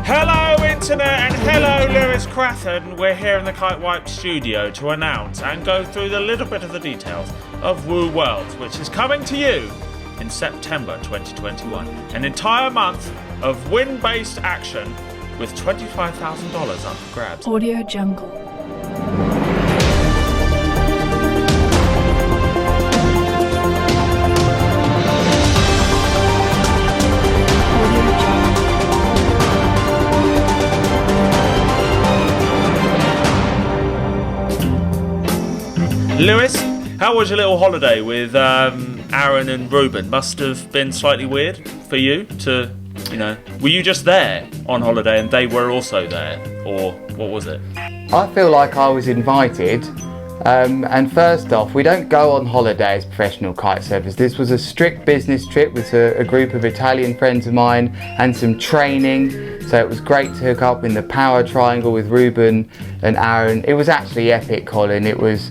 Hello Internet and hello Lewis Crathern. We're here in the Kite Wipe studio to announce and go through the little bit of the details of Woo Worlds, which is coming to you in September 2021. An entire month of win-based action with $25,000 up for grabs. Audio Jungle. Lewis, how was your little holiday with Aaron and Ruben? Must have been slightly weird for you to, were you just there on holiday and they were also there? Or what was it? I feel like I was invited. And first off, we don't go on holiday as professional kite surfers. This was a strict business trip with a group of Italian friends of mine and some training. So it was great to hook up in the power triangle with Ruben and Aaron. It was actually epic, Colin. It was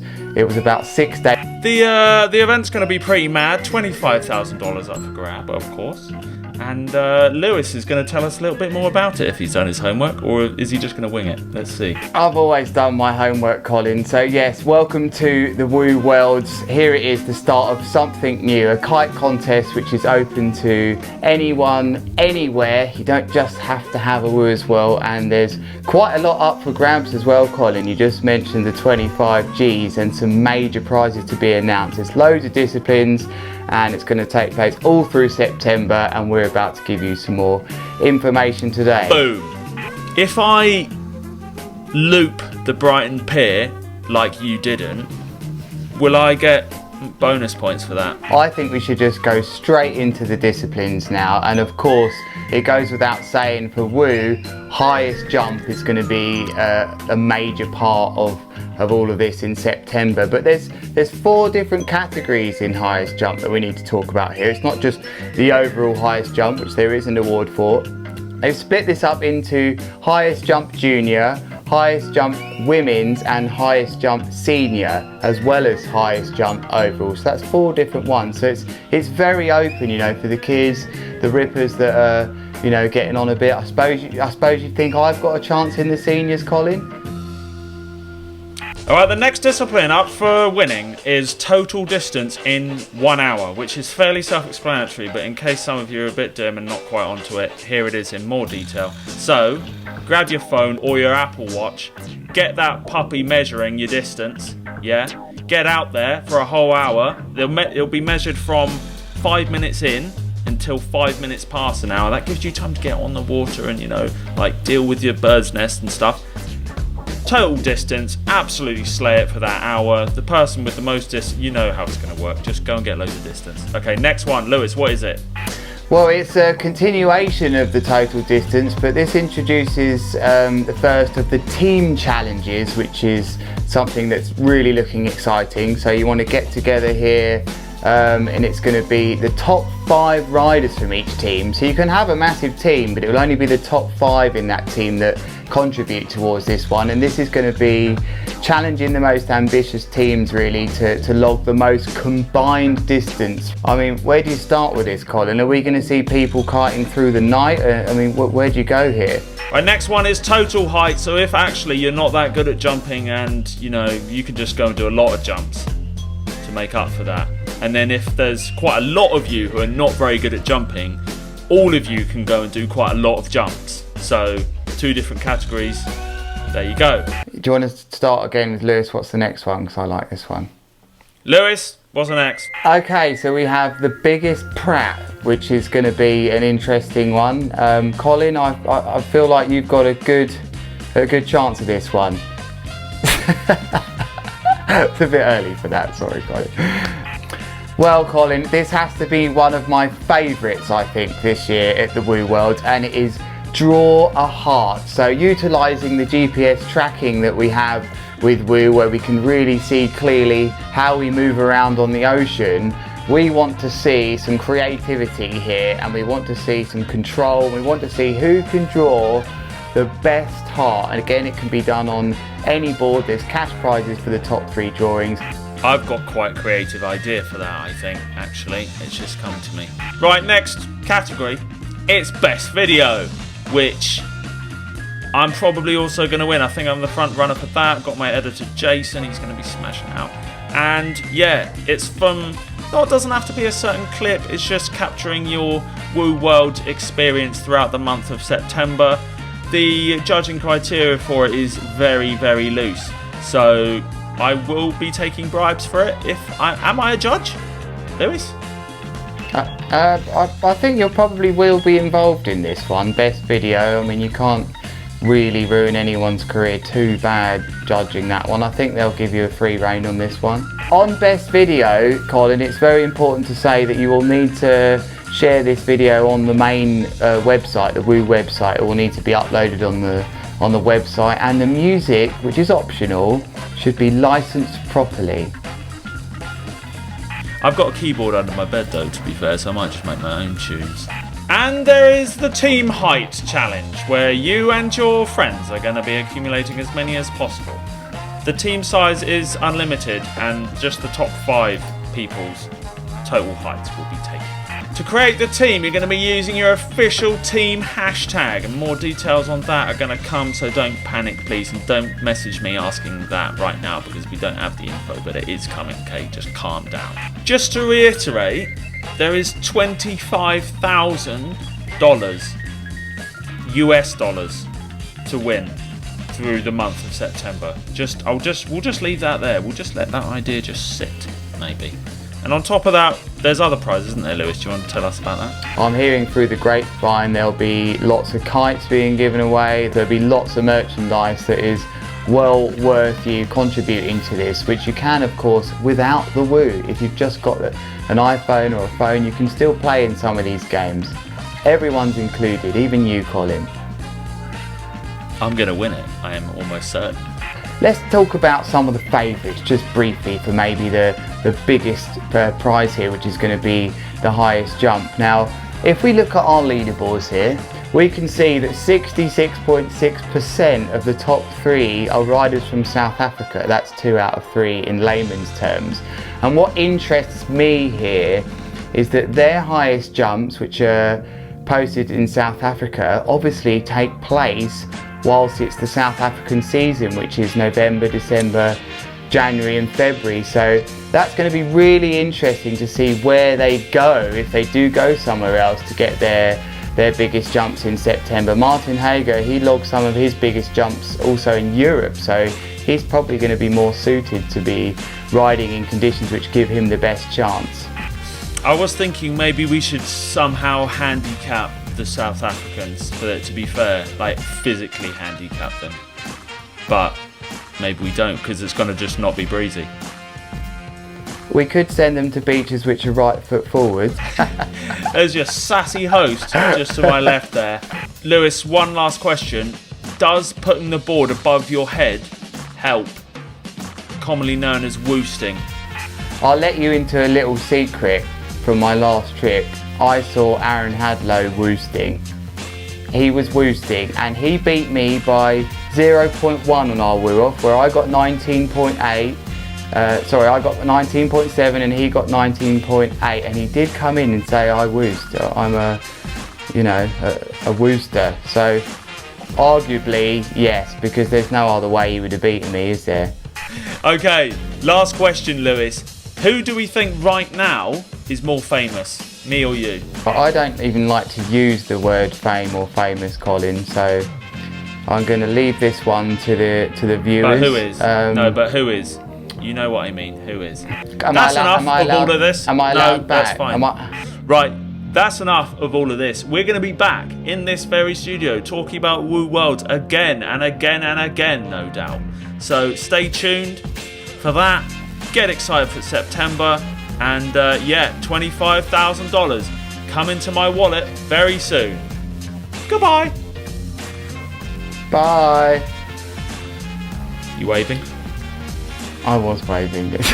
about 6 days. The event's going to be pretty mad. $25,000 up for grab, of course. And Lewis is going to tell us a little bit more about it if he's done his homework, or is he just going to wing it? Let's see. I've always done my homework, Colin. So yes, welcome to the Woo Worlds. Here it is, the start of something new, a kite contest which is open to anyone, anywhere. You don't just have to have a woo as well, and there's quite a lot up for grabs as well, Colin. You just mentioned the 25 Gs and some major prizes to be announced. There's loads of disciplines, and it's going to take place all through September, and we're about to give you some more information today. Boom! If I loop the Brighton Pier like you didn't, will I get bonus points for that? I think we should just go straight into the disciplines now, and of course it goes without saying, for Woo, highest jump is going to be a major part of all of this in September. But there's 4 different categories in highest jump that we need to talk about here. It's not just the overall highest jump, which there is an award for. They've split this up into highest jump junior, highest jump women's, and highest jump senior, as well as highest jump overall. So that's 4 different ones. So it's very open, for the kids, the rippers that are, getting on a bit. I suppose you think I've got a chance in the seniors, Colin? Alright, the next discipline up for winning is total distance in 1 hour, which is fairly self-explanatory, but in case some of you are a bit dim and not quite onto it, here it is in more detail. So, grab your phone or your Apple Watch, get that puppy measuring your distance, yeah? Get out there for a whole hour. It'll be measured from 5 minutes in until 5 minutes past an hour. That gives you time to get on the water and, deal with your bird's nest and stuff. Total distance, absolutely slay it for that hour. The person with the most distance, you know how it's going to work. Just go and get loads of distance. Okay, next one. Lewis, what is it? Well, it's a continuation of the total distance, but this introduces the first of the team challenges, which is something that's really looking exciting. So you want to get together here, and it's going to be the top 5 riders from each team. So you can have a massive team, but it will only be the top 5 in that team that contribute towards this one. And this is going to be challenging the most ambitious teams, really, to log the most combined distance. I mean, where do you start with this, Colin? Are we going to see people kiting through the night? Where do you go here? Right, next one is total height. So if actually you're not that good at jumping and, you can just go and do a lot of jumps to make up for that. And then if there's quite a lot of you who are not very good at jumping, all of you can go and do quite a lot of jumps. So 2 different categories. There you go. Do you want to start again with Lewis? What's the next one? Because I like this one. Lewis, what's the next? Okay, so we have the biggest prat, which is going to be an interesting one. Colin, I feel like you've got a good chance of this one. It's a bit early for that, sorry, Colin. Well, Colin, this has to be one of my favourites, I think, this year at the Woo World, and it is draw a heart. So utilising the GPS tracking that we have with Woo, where we can really see clearly how we move around on the ocean, we want to see some creativity here, and we want to see some control. We want to see who can draw the best heart. And again, it can be done on any board. There's cash prizes for the top 3 drawings. I've got quite a creative idea for that, I think, actually. It's just come to me. Right, next category. It's best video, which I'm probably also going to win. I think I'm the front runner for that. I've got my editor Jason, he's going to be smashing out. And yeah, it's fun. No, it doesn't have to be a certain clip, it's just capturing your Woo World experience throughout the month of September. The judging criteria for it is very, very loose. So I will be taking bribes for it. Am I a judge, Lewis? I think you probably will be involved in this one. Best video, I mean, you can't really ruin anyone's career too bad judging that one. I think they'll give you a free rein on this one. On best video, Colin, it's very important to say that you will need to share this video on the main website, the Woo website. It will need to be uploaded on the website, and the music, which is optional, should be licensed properly. I've got a keyboard under my bed though, to be fair, so I might just make my own tunes. And there is the team height challenge, where you and your friends are going to be accumulating as many as possible. The team size is unlimited, and just the top 5 people's total heights will be taken. To create the team, you're going to be using your official team hashtag, and more details on that are going to come, so don't panic please, and don't message me asking that right now because we don't have the info, but it is coming, okay? Just calm down. Just to reiterate, there is $25,000 US dollars to win through the month of September. We'll just leave that there. We'll just let that idea just sit, maybe. And on top of that, there's other prizes, isn't there, Lewis? Do you want to tell us about that? I'm hearing through the grapevine there'll be lots of kites being given away. There'll be lots of merchandise that is well worth you contributing to this, which you can, of course, without the Woo. If you've just got an iPhone or a phone, you can still play in some of these games. Everyone's included, even you, Colin. I'm going to win it. I am almost certain. Let's talk about some of the favourites, just briefly, for maybe the biggest prize here, which is going to be the highest jump. Now, if we look at our leaderboards here, we can see that 66.6% of the top 3 are riders from South Africa. That's 2 out of 3 in layman's terms. And what interests me here is that their highest jumps, which are posted in South Africa, obviously take place whilst it's the South African season, which is November, December, January and February. So that's going to be really interesting to see where they go, if they do go somewhere else to get their biggest jumps in September. Martin Hager, he logged some of his biggest jumps also in Europe, so he's probably going to be more suited to be riding in conditions which give him the best chance. I was thinking maybe we should somehow handicap the South Africans, for it to be fair, like physically handicap them. But maybe we don't, because it's going to just not be breezy. We could send them to beaches which are right foot forward. There's your sassy host just to my left there. Lewis, one last question. Does putting the board above your head help? Commonly known as woosting. I'll let you into a little secret from my last trip. I saw Aaron Hadlow woosting. He was woosting and he beat me by 0.1 on our woo off, where I got 19.8. I got 19.7 and he got 19.8, and he did come in and say I woosed. I'm a wooster. So arguably yes, because there's no other way he would have beaten me, is there? Okay, last question, Lewis. Who do we think right now is more famous, me or you? I don't even like to use the word fame or famous, Colin, so I'm going to leave this one to the viewers. But who is? No, but who is? You know what I mean. Who is? That's enough of all of this. Am I allowed back? That's fine. Right, that's enough of all of this. We're going to be back in this very studio talking about Woo World again and again and again, no doubt. So stay tuned for that. Get excited for September. And $25,000 coming to my wallet very soon. Goodbye. Bye. You waving? I was waving it.